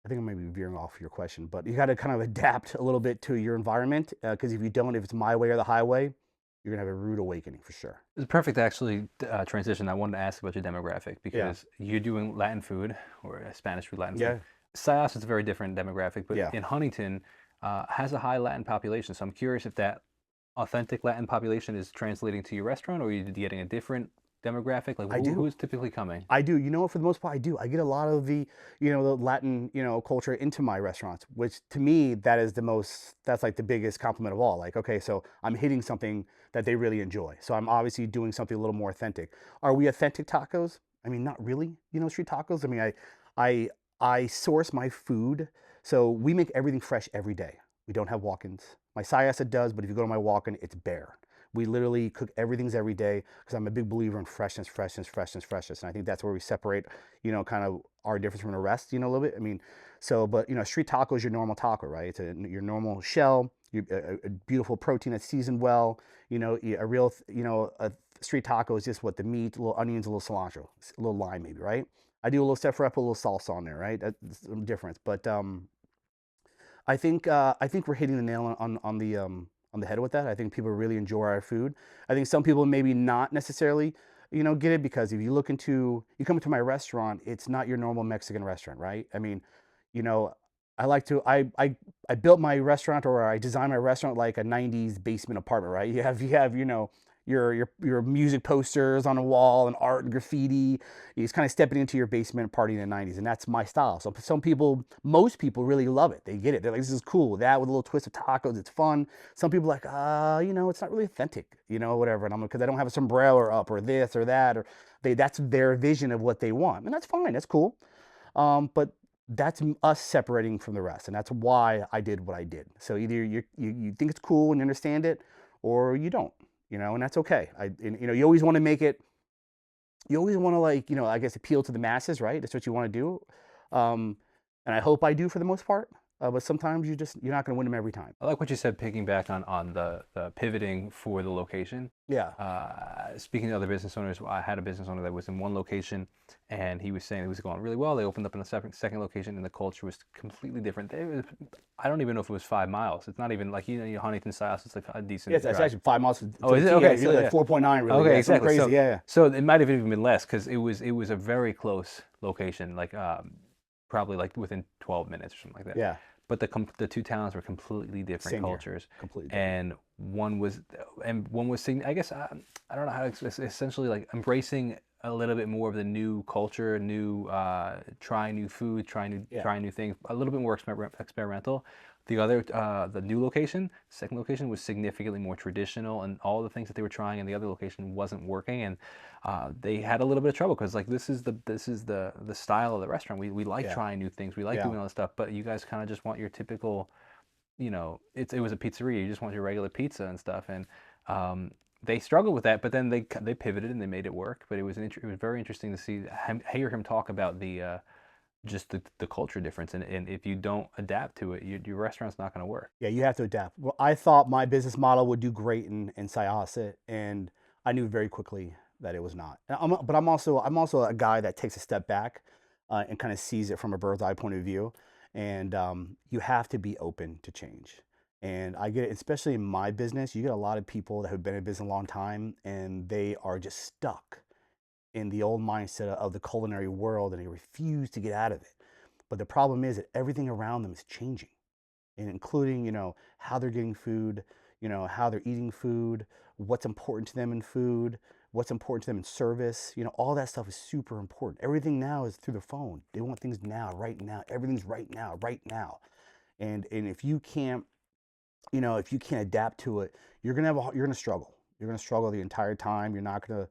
I think I might be veering off your question, but you got to kind of adapt a little bit to your environment, because if you don't, if it's my way or the highway, you're gonna have a rude awakening for sure. It's perfect to actually transition. I wanted to ask about your demographic Yeah, because you're doing Latin food or Spanish food, Latin food. yeah, Sayas is a very different demographic, but yeah. in Huntington has a high Latin population. So I'm curious if that authentic Latin population is translating to your restaurant, or are you getting a different demographic? Like I do. who's typically coming? I do. For the most part, I do. I get a lot of the Latin, culture into my restaurants, which to me, that's like the biggest compliment of all. Like, okay, so I'm hitting something that they really enjoy. So I'm obviously doing something a little more authentic. Are we authentic tacos? I mean, not really, street tacos. I mean, I, I source my food. So we make everything fresh every day. We don't have walk-ins. My Syasa does, but if you go to my walk-in, it's bare. We literally cook everything's every day because I'm a big believer in freshness, freshness, freshness, freshness. And I think that's where we separate, kind of our difference from the rest, a little bit. I mean, so, but, street taco is your normal taco, right? It's your normal shell, a beautiful protein that's seasoned well, a real, a street taco is just what the meat, a little onions, a little cilantro, a little lime maybe, right? I do a little stuff, I put a little salsa on there, right? That's the difference. But I think we're hitting the nail on the head with that. I think people really enjoy our food. I think some people maybe not necessarily, get it because if you come into my restaurant, it's not your normal Mexican restaurant, right? I mean, you know, I like to I built my restaurant, or I designed my restaurant like a 90s basement apartment, right? You have your music posters on the wall and art and graffiti. He's kind of stepping into your basement party in the 90s, and that's my style. So most people really love it. They get it. They're like, this is cool. That with a little twist of tacos, it's fun. Some people are like, it's not really authentic, whatever. And I'm like, because I don't have a sombrero up or this or that, or that's their vision of what they want, and that's fine. That's cool. But That's us separating from the rest, and that's why I did what I did. So either you think it's cool and you understand it, or you don't, and that's okay. You always want to make it. You always want to, like, I guess, appeal to the masses, right? That's what you want to do, and I hope I do for the most part. But sometimes you're not going to win them every time. I like what you said, picking back on the pivoting for the location. Yeah, Speaking to other business owners, I had a business owner that was in one location, and he was saying it was going really well. They opened up in a second location, and the culture was completely different. I don't even know if it was 5 miles. It's not even like, Huntington Syosset, it's like a decent yes, it's drive. actually 5 miles to Oh, the is it? T. Yeah, Okay, it's so really like yeah. 4.9, really. Okay, Yeah, something exactly. crazy. So, Yeah, yeah. so it might have even been less because it was a very close location, like probably like within 12 minutes or something like that. Yeah, But the two towns were completely different same here. cultures, Completely different. and one was seeing. I guess I don't know how to essentially like embracing a little bit more of the new culture, new trying new food, Yeah, trying new things, a little bit more experimental. The new location, second location, was significantly more traditional, and all the things that they were trying in the other location wasn't working, and they had a little bit of trouble because, like, this is the style of the restaurant. We like yeah, trying new things. We like yeah. doing all this stuff, but you guys kind of just want your typical, it was a pizzeria. You just want your regular pizza and stuff, and they struggled with that. But then they pivoted and they made it work. But it was very interesting to hear him talk about just the culture difference, and if you don't adapt to it, your restaurant's not going to work. Yeah, you have to adapt. Well, I thought my business model would do great in Syosset, and I knew very quickly that it was not. But I'm also a guy that takes a step back and kind of sees it from a bird's eye point of view, and you have to be open to change. And I get it, especially in my business. You get a lot of people that have been in business a long time, and they are just stuck in the old mindset of the culinary world, and they refuse to get out of it. But the problem is that everything around them is changing, and including, how they're getting food, how they're eating food, what's important to them in food, what's important to them in service. All that stuff is super important. Everything now is through the phone. They want things now, right now. Everything's right now, right now. And if you can't adapt to it, you're gonna struggle. You're gonna struggle the entire time. You're not gonna,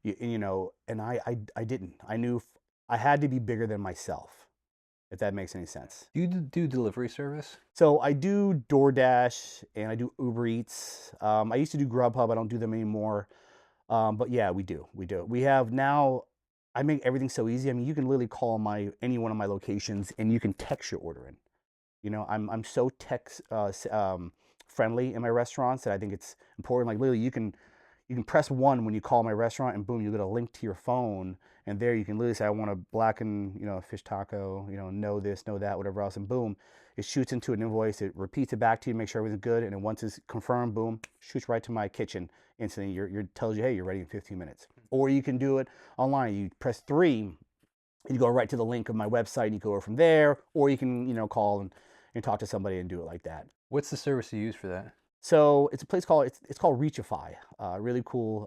and I didn't. I knew I had to be bigger than myself, if that makes any sense. Do you do delivery service? So I do DoorDash and I do Uber Eats. I used to do Grubhub. I don't do them anymore. But yeah, we do. We do. We have now. I make everything so easy. I mean, you can literally call any one of my locations and you can text your order in. I'm so friendly in my restaurants that I think it's important. Like, literally, you can press one when you call my restaurant, and boom, you get a link to your phone, and there you can literally say, I want a blackened, fish taco, know this, know that, whatever else, and boom, it shoots into an invoice. It repeats it back to you, make sure everything's good, and then once it's confirmed, boom, shoots right to my kitchen instantly. Tells you, hey, you're ready in 15 minutes. Or you can do it online. You press three, you go right to the link of my website, and you go over from there, or you can, call and talk to somebody and do it like that. What's the service you use for that? So it's a place called it's called Reachify. Really cool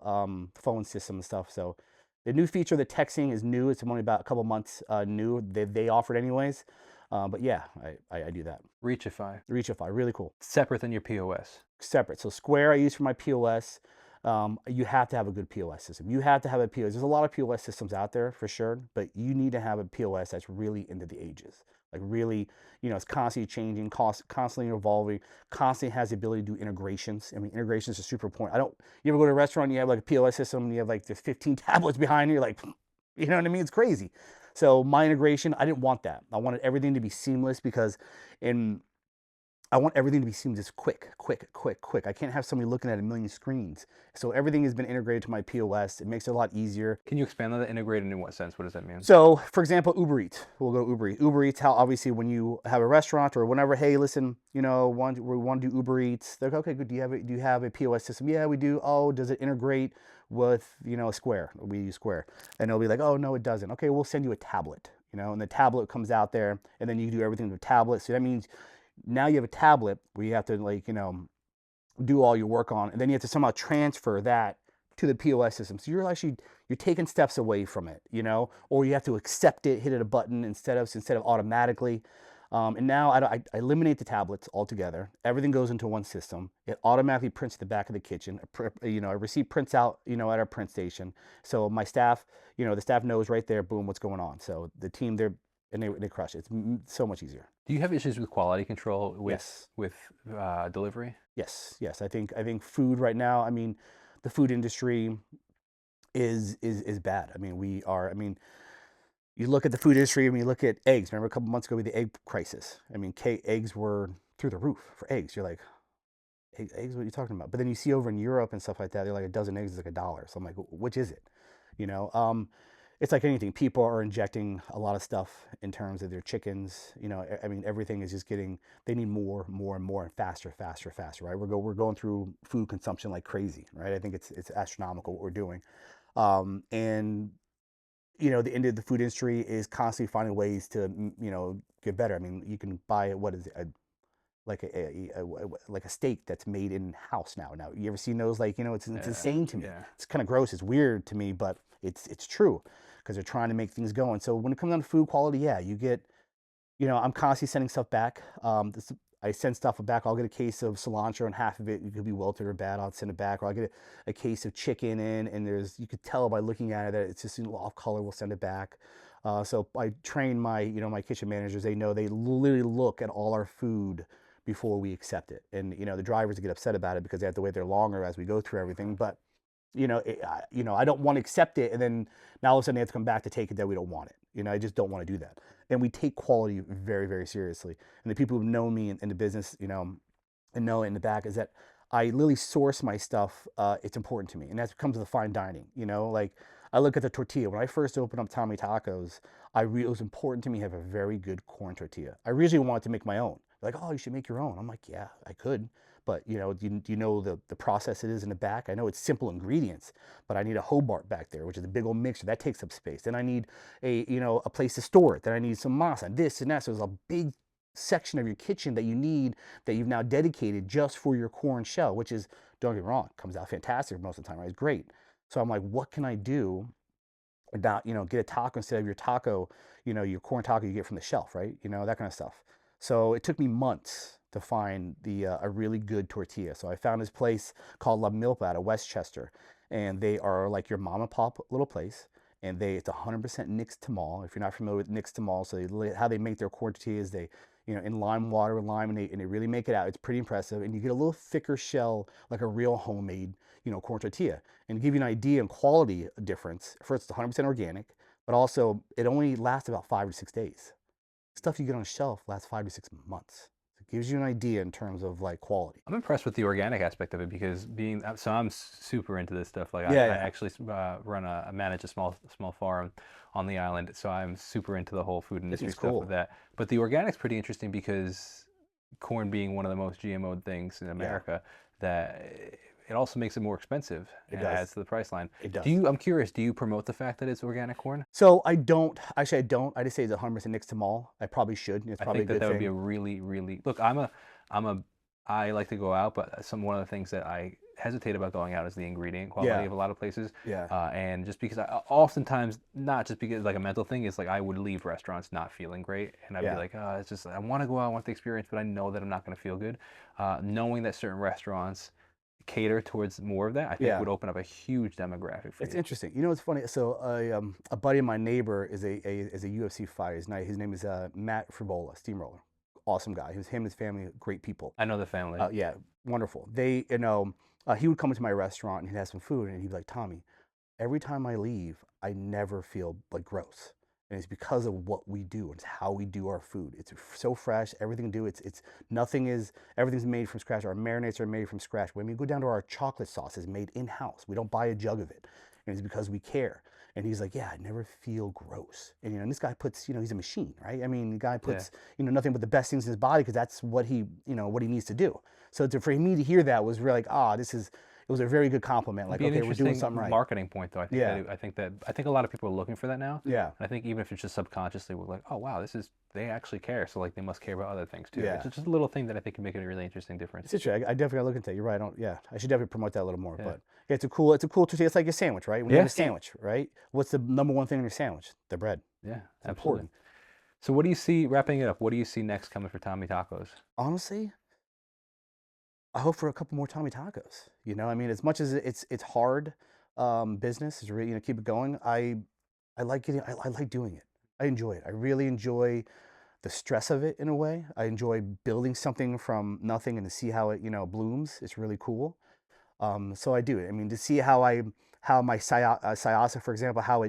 phone system and stuff. So the new feature, the texting, is new. It's only about a couple months new. They offer it anyways. But yeah, I do that. Reachify. Reachify, really cool. Separate than your POS. Separate. So Square I use for my POS. You have to have a good POS system. You have to have a POS. There's a lot of POS systems out there for sure, but you need to have a POS that's really into the ages. Like, really, it's constantly changing, constantly evolving, constantly has the ability to do integrations. I mean, integrations are super important. You ever go to a restaurant and you have like a POS system and you have like there's 15 tablets behind you, you're like, you know what I mean? It's crazy. So my integration, I didn't want that. I wanted everything to be seamless because in I want everything to be seen just quick, quick, quick, quick. I can't have somebody looking at a million screens. So everything has been integrated to my POS. It makes it a lot easier. Can you expand on that? Integrated in what sense? What does that mean? So, for example, Uber Eats. We'll go to Uber Eats. Uber Eats, how obviously when you have a restaurant or whenever, hey, listen, we want to do Uber Eats. They're like, okay, good. Do you have a POS system? Yeah, we do. Oh, does it integrate with, Square? We use Square. And they'll be like, oh, no, it doesn't. Okay, we'll send you a tablet. And the tablet comes out there, and then you do everything with a tablet. So that means now you have a tablet where you have to, like, do all your work on, and then you have to somehow transfer that to the POS system. So you're taking steps away from it, or you have to accept it, hit a button instead of automatically. And now I eliminate the tablets altogether. Everything goes into one system. It automatically prints at the back of the kitchen. A receipt prints out, at our print station. So my staff, the staff knows right there, boom, what's going on. So the team, and they crush it. It's so much easier. Do you have issues with quality control Yes, with delivery? yes. I think food right now. I mean, the food industry is bad. I mean, we are. I mean, you look at the food industry. I mean, you look at eggs. Remember a couple months ago with the egg crisis. I mean, eggs were through the roof for eggs. You're like, eggs? What are you talking about? But then you see over in Europe and stuff like that, they're like a dozen eggs is like $1. So I'm like, which is it? You know, it's like anything. People are injecting a lot of stuff in terms of their chickens. You know, I mean, everything is just getting. They need more, more, and more, and faster, faster, faster. Right? We're going through food consumption like crazy. Right? I think it's astronomical what we're doing. And you know, the end of the food industry is constantly finding ways to get better. I mean, you can buy what is it, like like a steak that's made in house now. Now, you ever seen those? Like, it's insane to me. Yeah. It's kind of gross. It's weird to me, but it's true because they're trying to make things go. And so when it comes down to food quality, yeah, you get, I'm constantly sending stuff back. I send stuff back. I'll get a case of cilantro and half of it could be wilted or bad. I'll send it back. Or I'll get a case of chicken in, and you could tell by looking at it that it's just off color. We'll send it back. So I train my kitchen managers. They know they literally look at all our food before we accept it. And the drivers get upset about it because they have to wait there longer as we go through everything. But I don't want to accept it, and then now all of a sudden they have to come back to take it that we don't want it. I just don't want to do that. And we take quality very, very seriously. And the people who know me in the business, and know it in the back is that I literally source my stuff. It's important to me, and that comes to the fine dining. Like I look at the tortilla. When I first opened up Tommy Tacos, it was important to me to have a very good corn tortilla. I originally wanted to make my own. Like, oh, you should make your own. I'm like, yeah, I could. But do you know the process it is in the back? I know it's simple ingredients, but I need a Hobart back there, which is a big old mixer that takes up space. Then I need a place to store it. Then I need some masa, this and that. So there's a big section of your kitchen that you need that you've now dedicated just for your corn shell, which is, don't get me wrong, comes out fantastic most of the time. Right? It's great. So I'm like, what can I do about get a taco instead of your taco, your corn taco you get from the shelf, right? That kind of stuff. So it took me months to find a really good tortilla. So I found this place called La Milpa out of Westchester, and they are like your mom and pop little place. And it's 100% nixtamal. If you're not familiar with nixtamal, so how they make their corn tortillas, they in lime water and lime, and they really make it out. It's pretty impressive, and you get a little thicker shell like a real homemade corn tortilla. And to give you an idea and quality difference, first it's 100% organic, but also it only lasts about 5 to 6 days. Stuff you get on a shelf lasts 5 to 6 months. It gives you an idea in terms of like quality. I'm impressed with the organic aspect of it because so I'm super into this stuff. Like Yeah, I yeah, actually manage a small farm on the island, so I'm super into the whole food industry it's stuff with cool. that. But the organic's pretty interesting because corn being one of the most GMO'd things in Yeah, America, that it also makes it more expensive it and adds does. to the price line. It does. I'm curious, do you promote the fact that it's organic corn? So I don't actually. I don't. I just say it's 100% next to mall. I probably should. It's I probably a think that good that would be a thing. really, really look. I'm a, I like to go out, but one of the things that I hesitate about going out is the ingredient quality Yeah, of a lot of places, yeah, and just because oftentimes not just because like a mental thing is like I would leave restaurants not feeling great, and I'd be yeah. like, oh, it's just I want to go out, I want the experience, but I know that I'm not going to feel good. Knowing that certain restaurants cater towards more of that, I think Yeah, would open up a huge demographic for it's you. interesting. It's funny. So a buddy of my neighbor is a UFC fighter. His name is Matt Fribola, Steamroller. Awesome guy. His family, great people. I know the family. Yeah, wonderful. He would come into my restaurant and he'd have some food and he'd be like, Tommy, every time I leave, I never feel like gross. And it's because of what we do. It's how we do our food. It's so fresh. Everything we do, it's nothing is everything's made from scratch. Our marinades are made from scratch. When we go down to our chocolate sauce, is made in house. We don't buy a jug of it, and it's because we care. And he's like, yeah, I never feel gross. And this guy puts, he's a machine, right? I mean, the guy Yeah. puts, nothing but the best things in his body because that's what what he needs to do. So for me to hear that was really like, it was a very good compliment. It'd Like, be an okay, we're doing interesting something right. marketing point, though. Yeah, I think a lot of people are looking for that now. yeah, And I think even if it's just subconsciously, we're like, oh wow, they actually care. So like they must care about other things too. It's yeah. just a little thing that I think can make it a really interesting difference. It's interesting. I definitely gotta look into it. You're right. Yeah, I should definitely promote that a little more. Yeah. But yeah, it's a cool tortilla. It's like a sandwich, right? When you have Yeah. a sandwich, right? What's the number one thing in your sandwich? The bread. Yeah. It's Absolutely. important. So what do you see wrapping it up? What do you see next coming for Tommy Tacos? Honestly, I hope for a couple more Tommy tacos. I mean, as much as it's hard business, is really keep it going. I like getting. I like doing it. I enjoy it. I really enjoy the stress of it in a way. I enjoy building something from nothing and to see how it, blooms. It's really cool. So I do it. I mean, to see how my Syosset, for example, how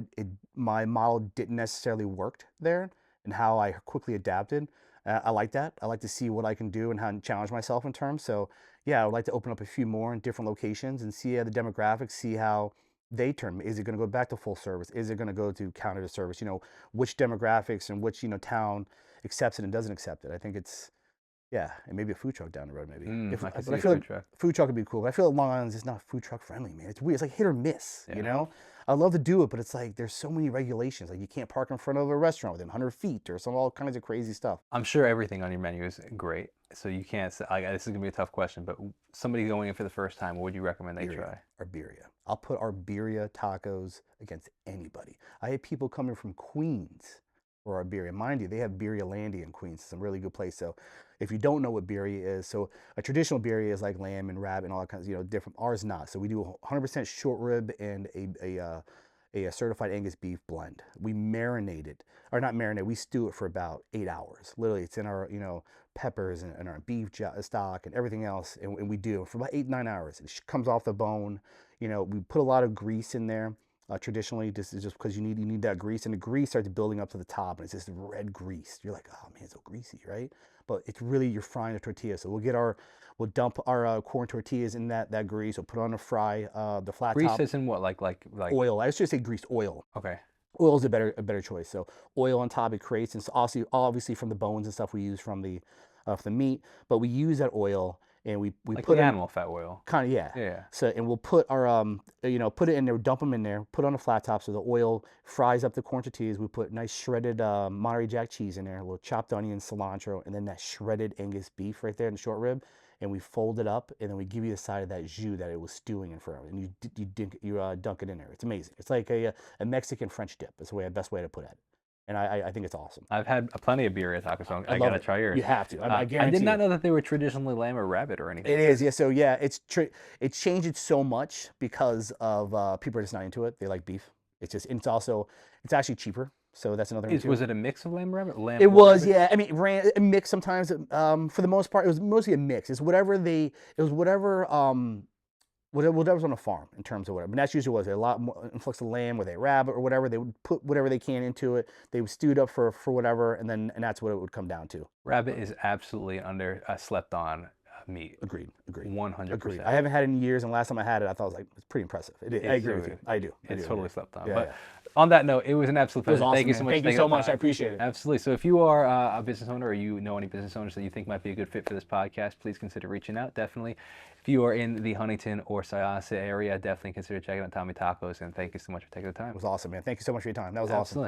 my model didn't necessarily worked there, and how I quickly adapted. I like that. I like to see what I can do and how to challenge myself in terms. So yeah, I would like to open up a few more in different locations and see the demographics, see how they turn. Is it going to go back to full service? Is it going to go to counter to service? Which demographics and which town accepts it and doesn't accept it. I think it's yeah, and maybe a food truck down the road, maybe. I can But see I a feel food like truck. food truck would be cool. But I feel like Long Island's just not food truck friendly, man. It's weird. It's like hit or miss, you Yeah. know. I love to do it, but it's like there's so many regulations. Like you can't park in front of a restaurant within 100 feet or some all kinds of crazy stuff. I'm sure everything on your menu is great. So you can't say, this is gonna be a tough question, but somebody going in for the first time, what would you recommend they Birria, try? our birria. I'll put our birria tacos against anybody. I had people coming from Queens for our birria. Mind you, they have Birria Landy in Queens. It's a really good place. So if you don't know what birria is, so a traditional birria is like lamb and rabbit and all that kinds of, different. Ours not. So we do 100% short rib and a certified Angus beef blend. We marinate it, or not marinate, we stew it for about 8 hours. Literally, it's in our, peppers and our beef stock and everything else. And we do for about 8, 9 hours. It comes off the bone. We put a lot of grease in there. Traditionally, this is just because you need that grease, and the grease starts building up to the top, and it's just red grease. You're like, oh man, it's so greasy, right? But it's really you're frying the tortilla. So we'll dump our corn tortillas in that grease. We'll put on the fry, the flat Grease top is in what, like oil. I should say greased oil. okay. Oil is a better choice. So oil on top, it creates, and so obviously from the bones and stuff we use from the meat, but we use that oil and we Like put the in animal fat oil. kind of yeah. Yeah. So and we'll put our put it in there, dump them in there, put on a flat top so the oil fries up the corn tortillas. We put nice shredded Monterey Jack cheese in there, a little chopped onion, cilantro, and then that shredded Angus beef right there in the short rib. And we fold it up, and then we give you the side of that jus that it was stewing in forever, and you dunk it in there. It's amazing. It's like a Mexican French dip. That's the best way to put it. And I think it's awesome. I've had plenty of birria tacos, so I I love gotta it. try yours. You have to. I I did guarantee not you. know that they were traditionally lamb or rabbit or anything. It is, yeah. So yeah, it's changed so much because of people are just not into it. They like beef. It's actually cheaper. So that's another thing too. Was it a mix of lamb or rabbit? Lamb It or was, rabbit? yeah. I mean, it ran a mix sometimes. For the most part, it was mostly a mix. It was whatever's on a farm in terms of whatever. But that's usually was a lot more influx of lamb with a rabbit or whatever. They would put whatever they can into it. They would stew it up for whatever, and that's what it would come down to. Rabbit is absolutely under slept on meat. Agreed. Agreed. Agreed. 100%. I haven't had it in years, and last time I had it, I thought it was like it's pretty impressive. I agree with you. I do. It's totally slept on. Yeah, But yeah. on that note, it was an absolute It was pleasure. awesome, Thank you man. so much. Thank you for so taking the much. I time. appreciate it. Absolutely. So if you are a business owner or you know any business owners that you think might be a good fit for this podcast, please consider reaching out. Definitely. If you are in the Huntington or Syosset area, definitely consider checking out Tommy Tacos. And thank you so much for taking the time. It was awesome, man. Thank you so much for your time. That was awesome. Absolutely.